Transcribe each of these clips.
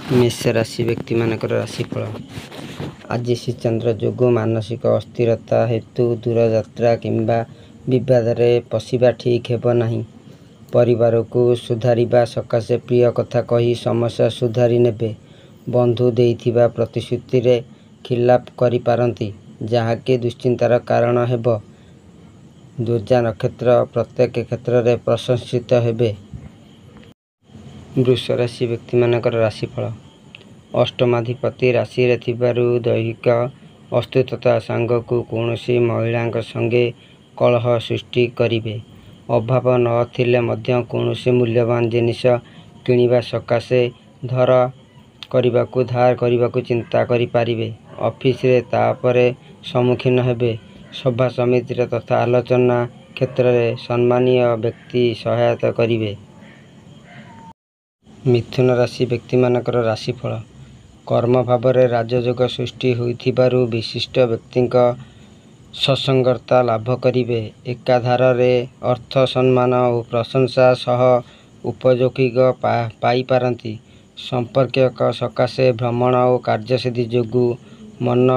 मेष राशि व्यक्ति मानकर राशिफल। आज श्रीचंद्र जोगु मानसिक अस्थिरता हेतु दूरयात्रा किंबा विवाद रे पशिबा ठीक हेब नहीं। परिवार को सुधारिबा सकाशे प्रिय कथा कही समस्या सुधारी नेबे। बंधु देइथिबा प्रतिश्रुति रे खिलाफ करि पारंती, जहाँकि दुश्चिंतार कारण हेब। दुर्जा नक्षत्र प्रत्येक क्षेत्र रे प्रशंसित हेबे। वृष राशि व्यक्ति मानकर राशिफल। अष्टमाधिपति राशि रे थिबारु दैहिक अस्थिरता सांगकु कौनसी महिला संगे कलह सृष्टि करिवे। अभाव न थिले मध्य कौनसी मूल्यवान जिनिस किनिबा सकाशे धार करिबाकु चिंता करि पारिबे। ऑफिस रे तापरे सम्मुखीन हेबे। सभा समिति तथा आलोचना क्षेत्र रे सम्मानीय व्यक्ति सहायता करिवे। मिथुन राशि व्यक्ति मानकर राशिफल। कर्म भाव रे राजयोग सृष्टि होइथिबारु विशिष्ट व्यक्तिंक सत्संगता लाभ करिवे। एकाधार रे अर्थ सम्मान और प्रशंसा सह उपयोगिक पाई पारंती। संपर्क सकाशे भ्रमण और कार्यसिद्धि जोगु मन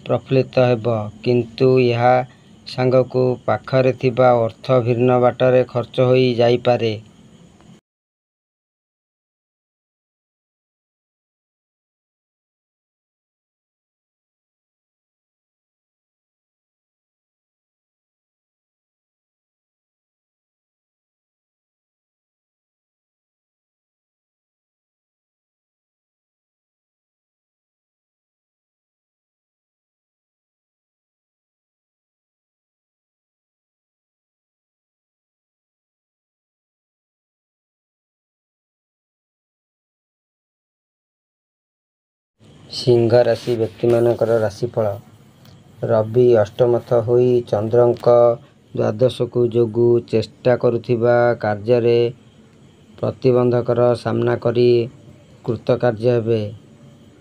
प्रफुल्लित हेब, किंतु यह सांगकु पाखरे थिबा अर्थ भिन्न बाटरे खर्च होई जाई पारे। सिंह राशि व्यक्ति मानकर राशिफल। रवि अष्टमथ होई चंद्रंक द्वादश को जोगु चेष्टा करुथिबा कार्य रे प्रतिबंधकर सामना करी कृतकार्य हेबे।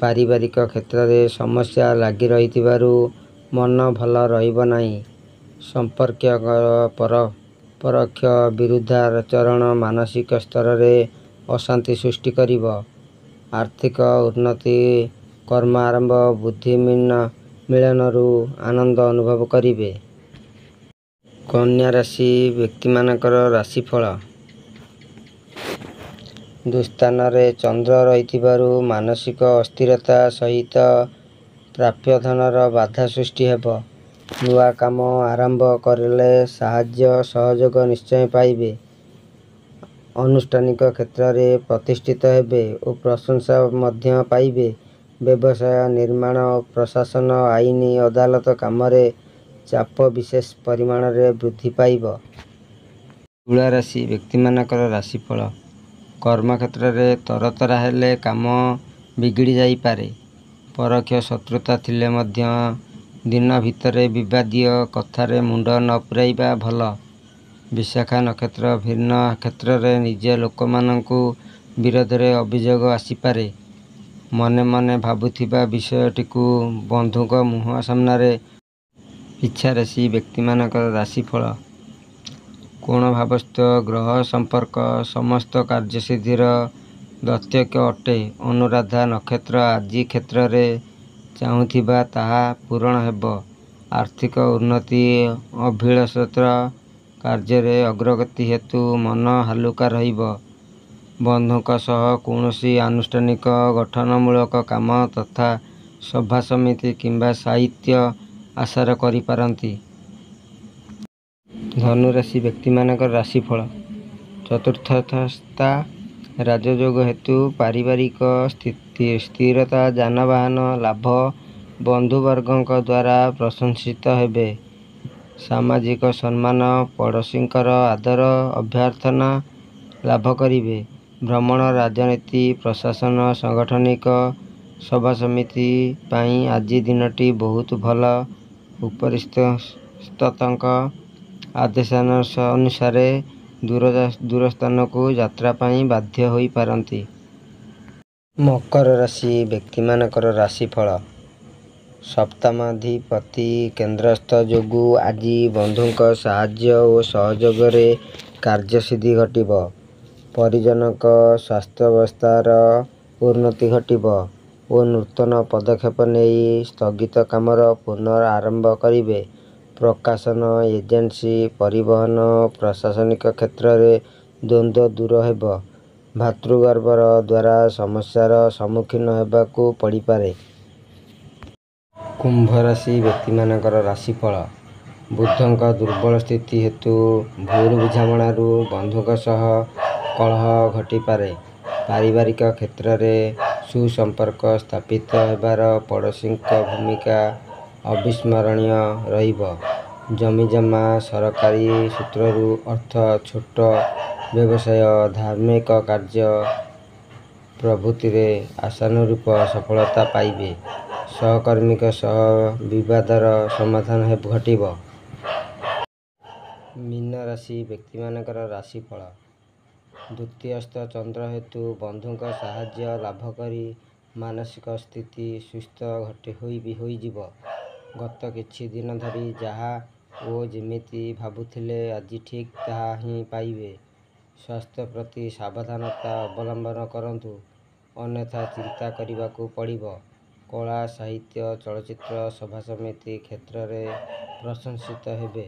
पारिवारिक क्षेत्र रे समस्या लागी रहिथिबारु मन भल रहिब नाही। संपर्क परोक्ष विरुद्धाचरण मानसिक स्तर रे अशांति सृष्टि करिब। आर्थिक उन्नति कर्म आरंभ बुद्धि मिलनरु आनंद अनुभव करिवे। कन्या राशि व्यक्ति मानकर राशिफल। दुस्थान रे चंद्र रहिथिबारु मानसिक अस्थिरता सहित प्राप्य धनर बाधा सृष्टि हेब। नुआ काम आरंभ करले साहाय्य सहयोग निश्चय पाइबे। अनुष्ठानिक क्षेत्र रे प्रतिष्ठित हेबे और प्रशंसा मध्य पाइबे। व्यवसाय निर्माण प्रशासन आईन अदालत काम रे चाप विशेष परिमाण रे वृद्धि पाइब। तुला राशि व्यक्ति मानकर राशिफल। कर्म क्षेत्र रे तरतरा हेले काम बिगड़ी जाई पारे। परोक्ष शत्रुता थिले मध्य दिन भितरे विवादीय कथारे मुंड न पुराइबा भल। विशाखा नक्षत्र भिन्न क्षेत्र रे निज लोक मानकु विरोध रे अभियोग आसी पारे। मने मने भाबुथिबा विषयटिकु बंधुक मुह सामने इच्छा राशि व्यक्ति मानकर राशिफल। कोण भावस्थ ग्रह संपर्क समस्त कार्यसिद्धिर दत्यक अटे। अनुराधा नक्षत्र आदि क्षेत्र रे चाहुथिबा ताहा पूरण हेब। आर्थिक उन्नति अभिलाषित कार्य रे अग्रगति हेतु मन हालुका रहिब। बंधुक सह कौनसी आनुष्ठानिक गठनमूलक काम तथा सभा समिति किंबा साहित्य आशार करि पारंती। धनु राशि व्यक्ति मानकर राशिफल। चतुर्थस्था राजयोग हेतु पारिवारिक स्थिरता जानवाहन लाभ बंधुवर्गों द्वारा प्रशंसित हेबे। सामाजिक सम्मान पड़ोसींकर आदर अभ्यर्थना लाभ करिवे। भ्रमण राजनीति प्रशासन सांगठनिक सभा समिति पाई आज दिनटी बहुत भल। उपरिस्थतक आदेशानुसार दूरस्थान को यात्रा पाई बाध्य होई पारंती। मकर राशि व्यक्ति मानकर राशिफल। सप्तमाधिपति केन्द्रस्थ जोगु आज बंधुक साहाय्य और सहयोग रे कार्यसिद्धि घटिब। परिजनक स्वास्थ्यावस्थार ଉନ୍ନତି ଘଟିବ ଓ ନୂତନ ପଦକ୍ଷେପ ନେଇ ସ୍ଥଗିତ କାମର ପୁନରାରମ୍ଭ କରିବେ। ପ୍ରକାଶନ ଏଜେନ୍ସି, ପରିବହନ ଓ ପ୍ରଶାସନିକ କ୍ଷେତ୍ରରେ ଦ୍ୱନ୍ଦ୍ୱ ଦୂର ହେବ। ଭାତୃଗର୍ଭର ଦ୍ୱାରା ସମସ୍ୟାର ସମ୍ମୁଖୀନ ହେବାକୁ ପଡ଼ିପାରେ। କୁମ୍ଭ ରାଶି ବ୍ୟକ୍ତିମାନଙ୍କର ରାଶିଫଳ। ବୁଧଙ୍କ ଦୁର୍ବଳ ସ୍ଥିତି ହେତୁ ଭୁଲ ବୁଝାମଣାରୁ ବନ୍ଧୁଙ୍କ ସହ କଳହ ଘଟିପାରେ। ପାରିବାରିକ କ୍ଷେତ୍ରରେ ସୁସମ୍ପର୍କ ସ୍ଥାପିତ ହେବାର ପଡ଼ୋଶୀଙ୍କ ଭୂମିକା ଅବିସ୍ମରଣୀୟ ରହିବ। ଜମିଜମା, ସରକାରୀ ସୂତ୍ରରୁ ଅର୍ଥ, ଛୋଟ ବ୍ୟବସାୟ, ଧାର୍ମିକ କାର୍ଯ୍ୟ ପ୍ରଭୃତିରେ ଆଶାନୁରୂପ ସଫଳତା ପାଇବେ। ସହକର୍ମୀଙ୍କ ସହ ବିବାଦର ସମାଧାନ ଘଟିବ। ମୀନ ରାଶି ବ୍ୟକ୍ତିମାନଙ୍କର ରାଶିଫଳ। ଦ୍ୱିତୀୟସ୍ଥ ଚନ୍ଦ୍ର ହେତୁ ବନ୍ଧୁଙ୍କ ସାହାଯ୍ୟ ଲାଭ କରି ମାନସିକ ସ୍ଥିତି ସୁସ୍ଥ ହୋଇଯିବ। ଗତ କିଛି ଦିନ ଧରି ଯାହା ଓ ଯେମିତି ଭାବୁଥିଲେ ଆଜି ଠିକ୍ ତାହା ହିଁ ପାଇବେ। ସ୍ୱାସ୍ଥ୍ୟ ପ୍ରତି ସାବଧାନତା ଅବଲମ୍ବନ କରନ୍ତୁ, ଅନ୍ୟଥା ଚିନ୍ତା କରିବାକୁ ପଡ଼ିବ। କଳା, ସାହିତ୍ୟ, ଚଳଚ୍ଚିତ୍ର, ସଭାସମିତି କ୍ଷେତ୍ରରେ ପ୍ରଶଂସିତ ହେବେ।